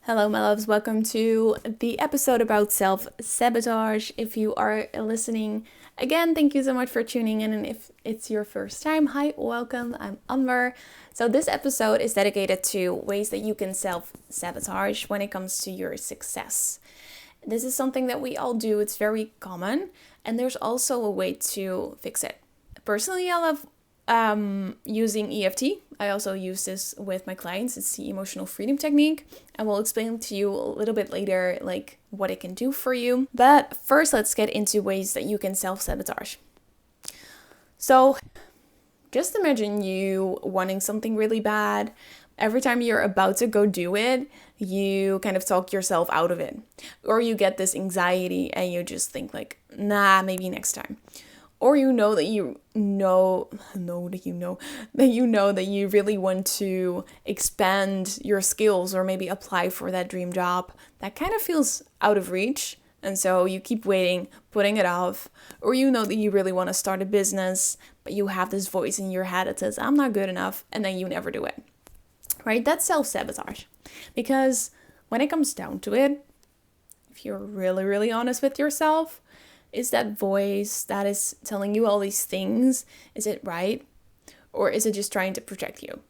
Hello, my loves. Welcome to the episode about self-sabotage. If you are listening, again, thank you so much for tuning in. And if it's your first time, hi, welcome. I'm Amber. So this episode is dedicated to ways that you can self-sabotage when it comes to your success. This is something that we all do. It's very common. And there's also a way to fix it. Personally, I love using EFT. I also use this with my clients. It's the emotional freedom technique. I will explain to you a little bit later, like what it can do for you. But first, let's get into ways that you can self-sabotage. So just imagine you wanting something really bad. Every time you're about to go do it, you kind of talk yourself out of it. Or you get this anxiety and you just think like, nah, maybe next time. Or you know that you really want to expand your skills or maybe apply for that dream job that kind of feels out of reach. And so you keep waiting, putting it off. Or you know that you really want to start a business, but you have this voice in your head that says, I'm not good enough. And then you never do it. Right? That's self-sabotage. Because when it comes down to it, if you're really, really honest with yourself, is that voice that is telling you all these things, is it right? Or is it just trying to protect you?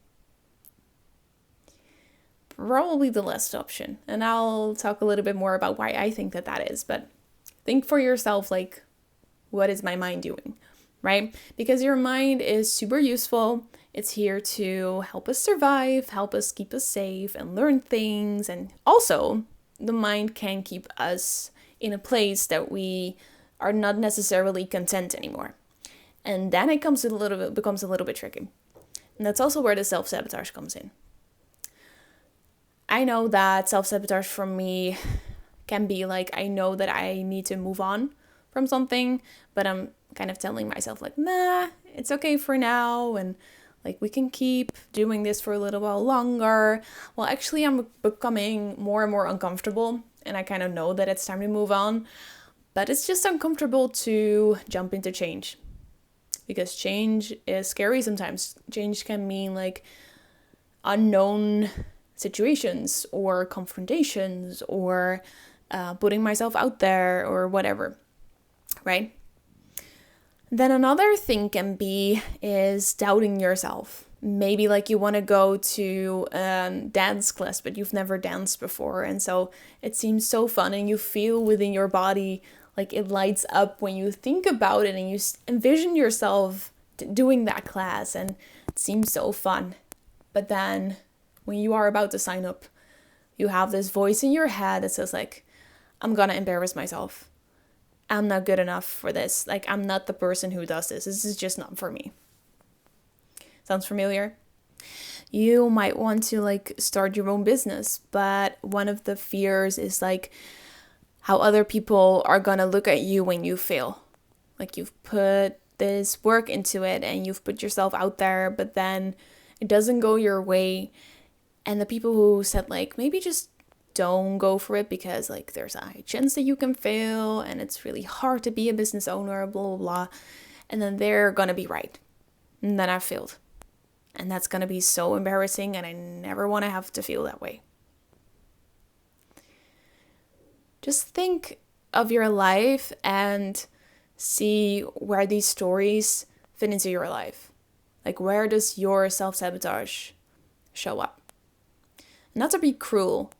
Probably the last option. And I'll talk a little bit more about why I think that is. But think for yourself, like, what is my mind doing? Right? Because your mind is super useful. It's here to help us survive, help us keep us safe and learn things. And also, the mind can keep us in a place that we are not necessarily content anymore. And then it becomes a little bit tricky. And that's also where the self-sabotage comes in. I know that self-sabotage for me can be like, I know that I need to move on from something, but I'm kind of telling myself like, nah, it's okay for now. And like, we can keep doing this for a little while longer. Well, actually, I'm becoming more and more uncomfortable. And I kind of know that it's time to move on. But it's just uncomfortable to jump into change. Because change is scary sometimes. Change can mean like unknown situations or confrontations or putting myself out there or whatever. Right? Then another thing can be is doubting yourself. Maybe like you want to go to dance class, but you've never danced before. And so it seems so fun and you feel within your body like it lights up when you think about it and you envision yourself doing that class and it seems so fun. But then when you are about to sign up, you have this voice in your head that says like, I'm gonna embarrass myself. I'm not good enough for this. Like, I'm not the person who does this. This is just not for me. Sounds familiar? You might want to like start your own business, but one of the fears is like how other people are gonna look at you when you fail. Like, you've put this work into it and you've put yourself out there, but then it doesn't go your way. And the people who said like, maybe just don't go for it because like there's a high chance that you can fail and it's really hard to be a business owner, blah, blah, blah. And then they're gonna be right. And then I failed. And that's gonna be so embarrassing and I never wanna have to feel that way. Just think of your life and see where these stories fit into your life. Like, where does your self-sabotage show up? Not to be cruel,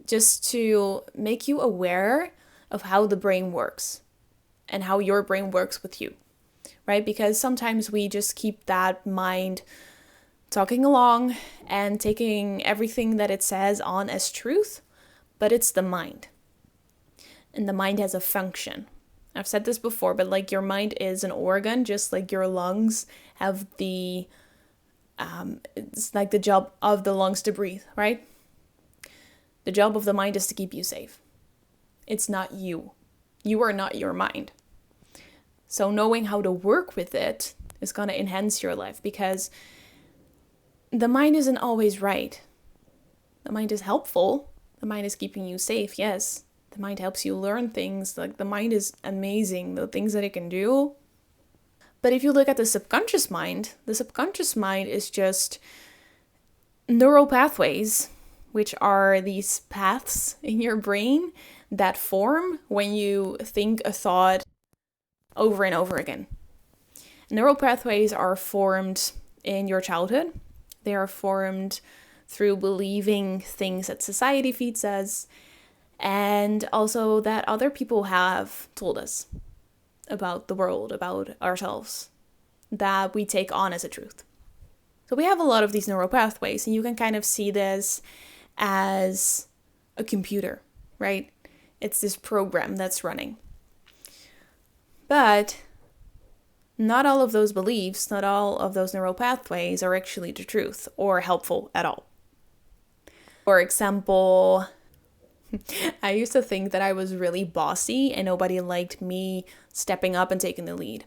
just to make you aware of how the brain works and how your brain works with you, right? Because sometimes we just keep that mind talking along and taking everything that it says on as truth, but it's the mind. And the mind has a function. I've said this before, but like your mind is an organ, just like your lungs have it's like the job of the lungs to breathe, right? The job of the mind is to keep you safe. It's not you. You are not your mind. So knowing how to work with it is going to enhance your life because the mind isn't always right. The mind is helpful. The mind is keeping you safe, yes. The mind helps you learn things. Like, the mind is amazing, the things that it can do. But if you look at the subconscious mind is just neural pathways which are these paths in your brain that form when you think a thought over and over again. Neural pathways are formed in your childhood. They are formed through believing things that society feeds us, and also that other people have told us about the world, about ourselves, that we take on as a truth. So we have a lot of these neural pathways, and you can kind of see this as a computer, right? It's this program that's running. But not all of those beliefs, not all of those neural pathways are actually the truth or helpful at all. For example, I used to think that I was really bossy and nobody liked me stepping up and taking the lead,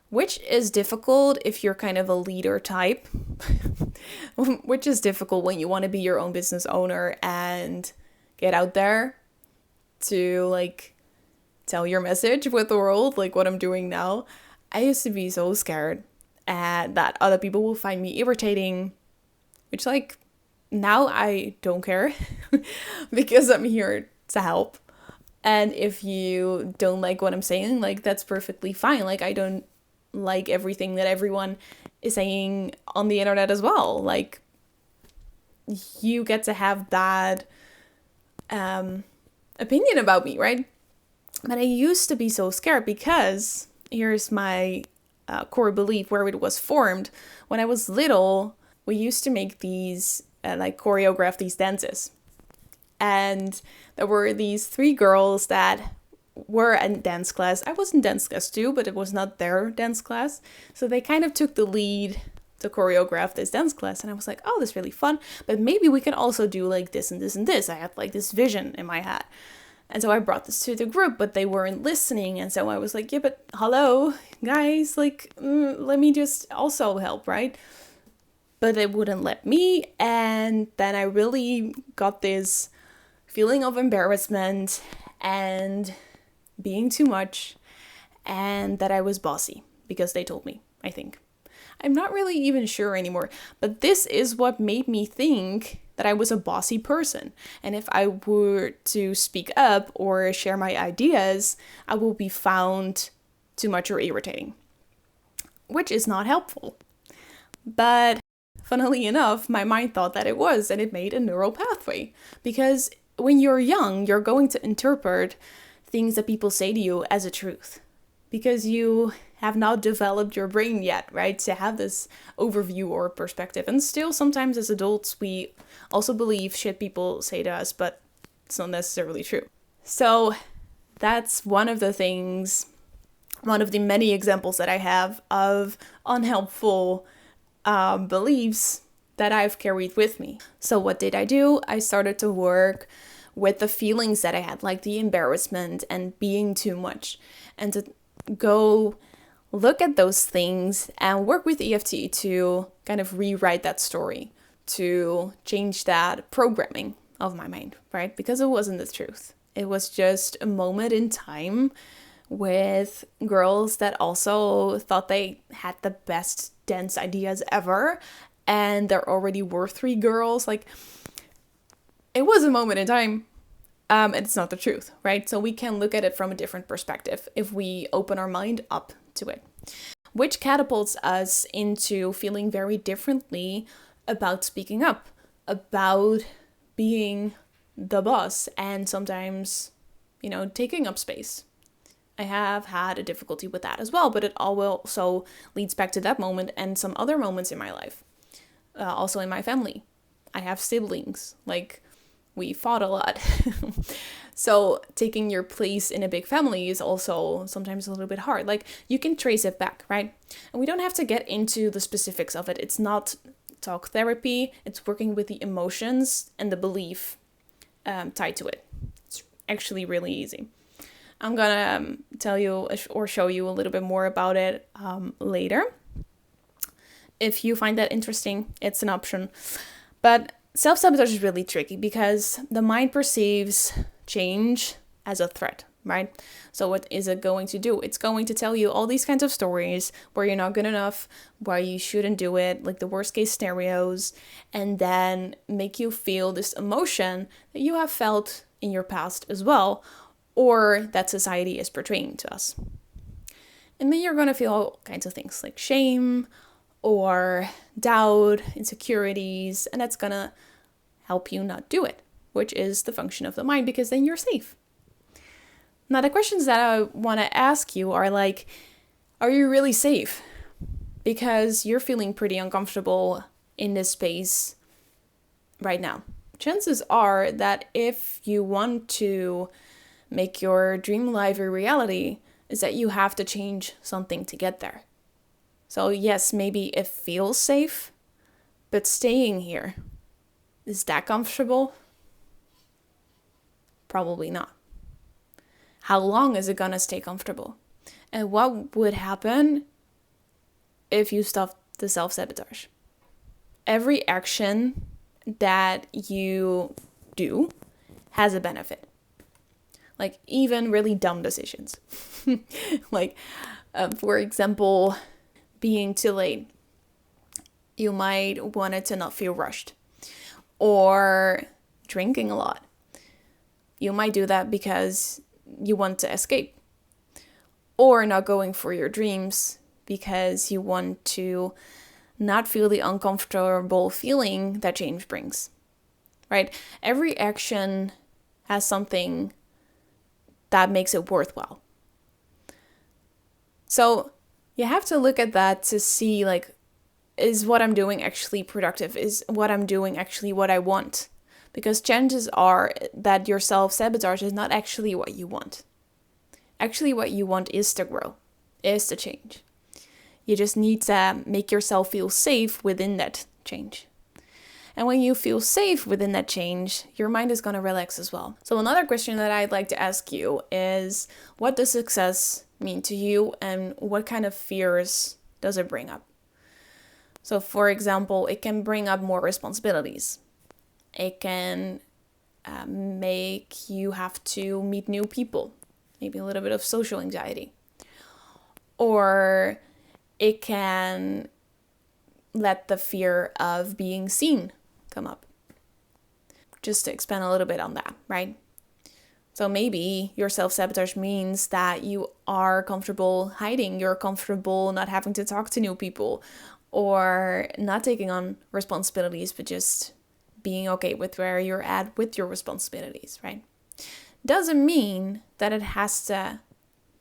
which is difficult if you're kind of a leader type, which is difficult when you want to be your own business owner and get out there to like tell your message with the world, like what I'm doing now. I used to be so scared that other people will find me irritating, which like now I don't care because I'm here to help. And if you don't like what I'm saying, like that's perfectly fine. Like I don't like everything that everyone is saying on the internet as well. Like you get to have that opinion about me, right? But I used to be so scared because here's my core belief where it was formed. When I was little, we used to make these choreograph these dances, and there were these 3 girls that were in dance class. I was in dance class too, but it was not their dance class, so they kind of took the lead to choreograph this dance class, and I was like, oh, this is really fun, but maybe we can also do like this and this and this. I had like this vision in my head, and so I brought this to the group, but they weren't listening, and so I was like, yeah, but hello guys, like let me just also help, right? But they wouldn't let me, and then I really got this feeling of embarrassment and being too much, and that I was bossy because they told me, I think. I'm not really even sure anymore, but this is what made me think that I was a bossy person. And if I were to speak up or share my ideas, I will be found too much or irritating, which is not helpful. But funnily enough, my mind thought that it was, and it made a neural pathway. Because when you're young, you're going to interpret things that people say to you as a truth. Because you have not developed your brain yet, right? To have this overview or perspective. And still, sometimes as adults, we also believe shit people say to us, but it's not necessarily true. So that's one of the things, one of the many examples that I have of unhelpful beliefs that I've carried with me. So what did I do? I started to work with the feelings that I had, like the embarrassment and being too much, and to go look at those things and work with EFT to kind of rewrite that story, to change that programming of my mind, right? Because it wasn't the truth. It was just a moment in time with girls that also thought they had the best dance ideas ever, and there already were 3 girls. Like, it was a moment in time, and it's not the truth, right? So we can look at it from a different perspective if we open our mind up to it, which catapults us into feeling very differently about speaking up, about being the boss, and sometimes, taking up space. I have had a difficulty with that as well, but it also leads back to that moment and some other moments in my life. Also in my family. I have siblings. Like, we fought a lot. So taking your place in a big family is also sometimes a little bit hard. Like, you can trace it back, right? And we don't have to get into the specifics of it. It's not talk therapy. It's working with the emotions and the belief tied to it. It's actually really easy. I'm gonna tell you or show you a little bit more about it later. If you find that interesting, it's an option. But self-sabotage is really tricky because the mind perceives change as a threat, right? So what is it going to do? It's going to tell you all these kinds of stories where you're not good enough, why you shouldn't do it, like the worst case scenarios, and then make you feel this emotion that you have felt in your past as well, or that society is portraying to us. And then you're going to feel all kinds of things like shame or doubt, insecurities, and that's going to help you not do it, which is the function of the mind, because then you're safe. Now, the questions that I want to ask you are like, are you really safe? Because you're feeling pretty uncomfortable in this space right now. Chances are that if you want to make your dream life a reality, is that you have to change something to get there. So yes, maybe it feels safe, but staying here, is that comfortable? Probably not. How long is it gonna stay comfortable? And what would happen if you stop the self-sabotage? Every action that you do has a benefit. Like even really dumb decisions. Like, for example, being too late. You might want it to not feel rushed. Or drinking a lot. You might do that because you want to escape. Or not going for your dreams because you want to not feel the uncomfortable feeling that change brings. Right? Every action has something that makes it worthwhile. So you have to look at that to see, like, is what I'm doing actually productive? Is what I'm doing actually what I want? Because chances are that your self-sabotage is not actually what you want. Actually, what you want is to grow, is to change. You just need to make yourself feel safe within that change. And when you feel safe within that change, your mind is going to relax as well. So another question that I'd like to ask you is, what does success mean to you, and what kind of fears does it bring up? So for example, it can bring up more responsibilities. It can make you have to meet new people, maybe a little bit of social anxiety. Or it can let the fear of being seen come up. Just to expand a little bit on that, right? So maybe your self-sabotage means that you are comfortable hiding, you're comfortable not having to talk to new people, or not taking on responsibilities, but just being okay with where you're at with your responsibilities, right? Doesn't mean that it has to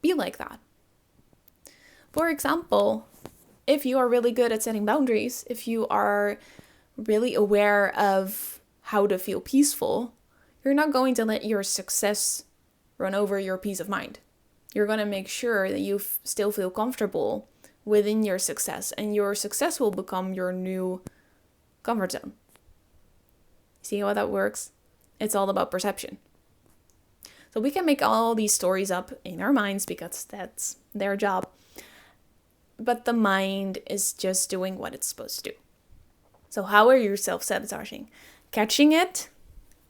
be like that. For example, if you are really good at setting boundaries, if you are really aware of how to feel peaceful, you're not going to let your success run over your peace of mind. You're going to make sure that you still feel comfortable within your success, and your success will become your new comfort zone. See how that works? It's all about perception. So we can make all these stories up in our minds because that's their job. But the mind is just doing what it's supposed to do. So how are you self-sabotaging? Catching it,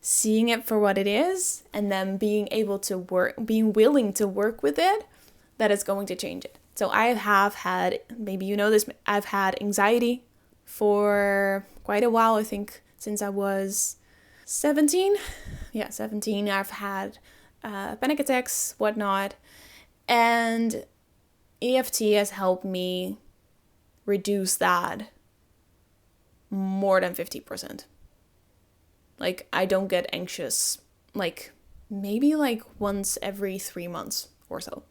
seeing it for what it is, and then being willing to work with it, that is going to change it. So I have had, maybe you know this, I've had anxiety for quite a while. I think since I was 17. Yeah, 17. I've had panic attacks, whatnot. And EFT has helped me reduce that more than 50%. Like, I don't get anxious, like, maybe like once every 3 months or so.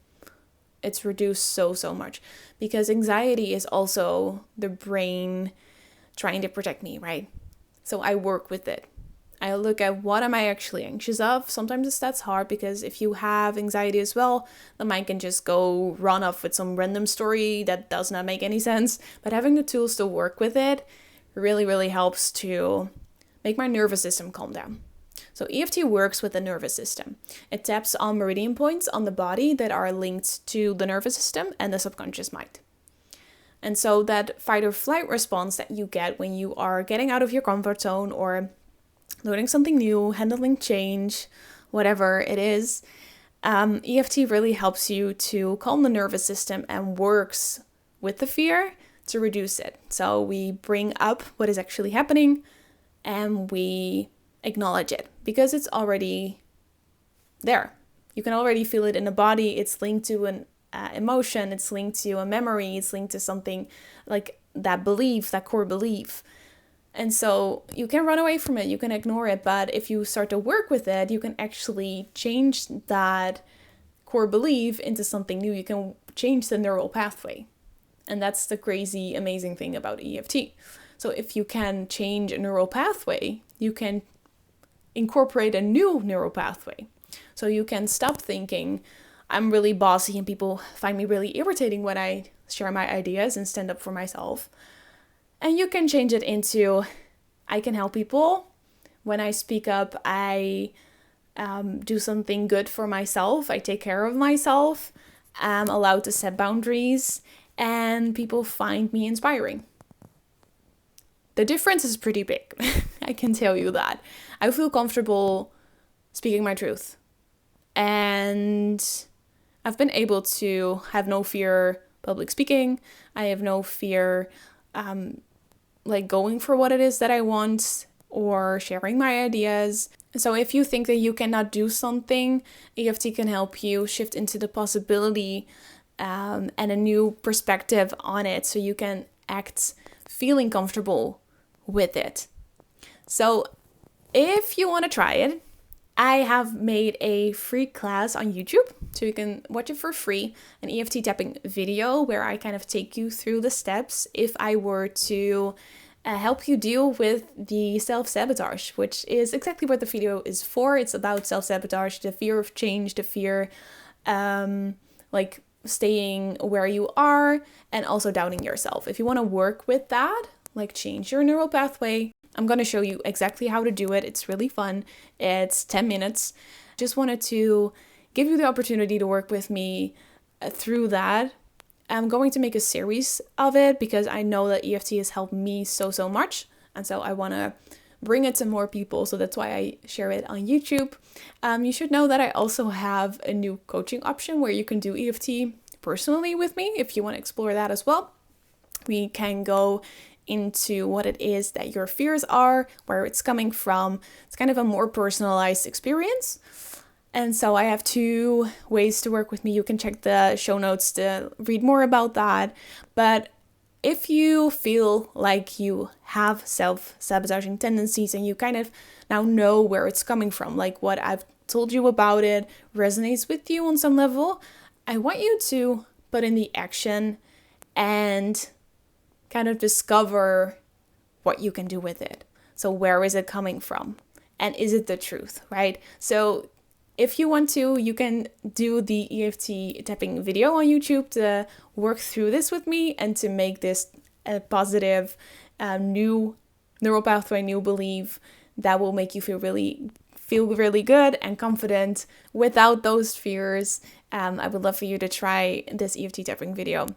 It's reduced so much, because anxiety is also the brain trying to protect me, right? So I work with it. I look at what am I actually anxious of. Sometimes that's hard, because if you have anxiety as well, the mind can just go run off with some random story that does not make any sense. But having the tools to work with it really helps to make my nervous system calm down. So EFT works with the nervous system. It taps on meridian points on the body that are linked to the nervous system and the subconscious mind. And so that fight or flight response that you get when you are getting out of your comfort zone or learning something new, handling change, whatever it is, EFT really helps you to calm the nervous system and works with the fear to reduce it. So we bring up what is actually happening and we acknowledge it because it's already there. You can already feel it in the body. It's linked to an emotion. It's linked to a memory. It's linked to something like that belief, that core belief. And so you can run away from it. You can ignore it. But if you start to work with it, you can actually change that core belief into something new. You can change the neural pathway. And that's the crazy, amazing thing about EFT. So if you can change a neural pathway, you can incorporate a new neural pathway. So you can stop thinking, I'm really bossy and people find me really irritating when I share my ideas and stand up for myself. And you can change it into, I can help people. When I speak up, I do something good for myself. I take care of myself. I'm allowed to set boundaries. And people find me inspiring. The difference is pretty big. I can tell you that. I feel comfortable speaking my truth. And I've been able to have no fear public speaking. I have no fear going for what it is that I want or sharing my ideas. So if you think that you cannot do something, EFT can help you shift into the possibility and a new perspective on it so you can act feeling comfortable with it. So if you want to try it, I have made a free class on YouTube, so you can watch it for free, an EFT tapping video where I kind of take you through the steps if I were to help you deal with the self-sabotage, which is exactly what the video is for. It's about self-sabotage, the fear of change, the fear staying where you are, and also doubting yourself. If you want to work with that, like change your neural pathway, I'm going to show you exactly how to do it. It's really fun. It's 10 minutes. Just wanted to give you the opportunity to work with me through that. I'm going to make a series of it because I know that EFT has helped me so much. And so I want to bring it to more people. So that's why I share it on YouTube. You should know that I also have a new coaching option where you can do EFT personally with me if you want to explore that as well. We can go into what it is that your fears are, where it's coming from. It's kind of a more personalized experience. And so I have 2 ways to work with me. You can check the show notes to read more about that. But if you feel like you have self-sabotaging tendencies and you kind of now know where it's coming from, like what I've told you about it resonates with you on some level, I want you to put in the action and kind of discover what you can do with it. So where is it coming from? And is it the truth, right? So if you want to, you can do the EFT tapping video on YouTube to work through this with me and to make this a positive new neural pathway, new belief that will make you feel really good and confident without those fears. I would love for you to try this EFT tapping video.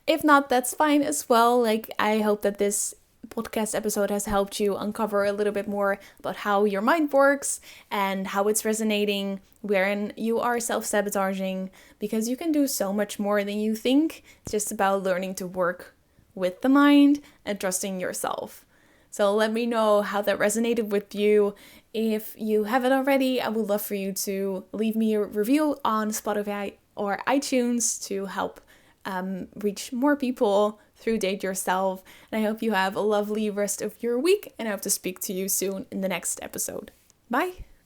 If not, that's fine as well. I hope that this podcast episode has helped you uncover a little bit more about how your mind works and how it's resonating wherein you are self-sabotaging, because you can do so much more than you think. It's just about learning to work with the mind and trusting yourself. So let me know how that resonated with you. If you haven't already, I would love for you to leave me a review on Spotify or iTunes to help reach more people through Date Yourself. And I hope you have a lovely rest of your week, and I hope to speak to you soon in the next episode. Bye!